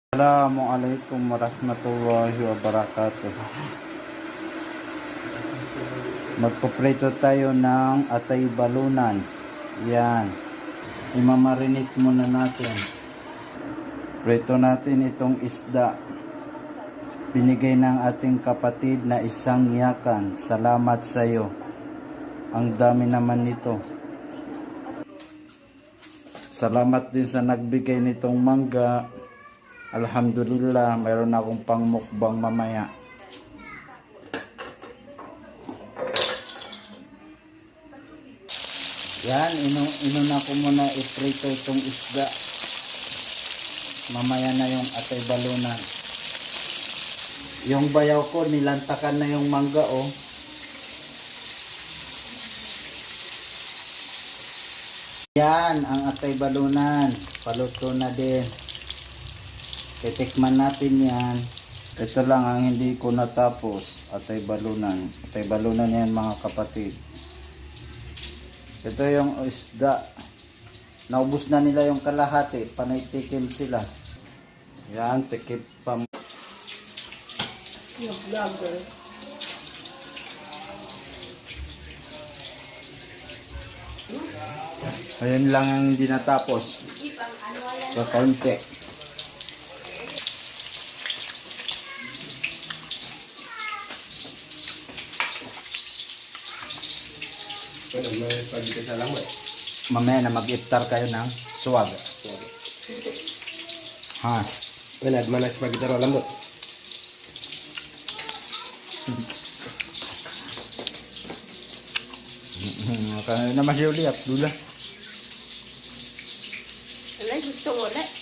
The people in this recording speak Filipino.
Assalamualaikum warahmatullahi wabarakatuh. Magpuprito tayo ng atay balunan. Yan. Imamarinate muna natin. Prito natin itong isda. Binigay ng ating kapatid na isang yakan. Salamat sa iyo. Ang dami naman nito. Salamat din sa nagbigay nitong mangga. Alhamdulillah, mayroon akong pangmukbang mamaya. Yan, inuna ko muna iprito itong isda. Mamaya na yung atay balunan. Yung bayaw ko, nilantakan na yung mangga, oh. Yan, ang atay balunan. Paluto na din. Titikman natin yan. Ito lang ang hindi ko natapos. Atay balunan. Atay balunan yan mga kapatid. Ito yung isda. Naubos na nila yung kalahati. Panay tikil sila. Yan, tikip pa. Yung vlogger. Ayun lang ang hindi natapos. Kakaunti. Pwede may pagkita sa lang ba? Mamaya na mag-iftar kayo ng suwag. Ha? Pwede manas pagkita ro lambot. Kaya na mas yuli at dula. Alay, gusto mo ulit.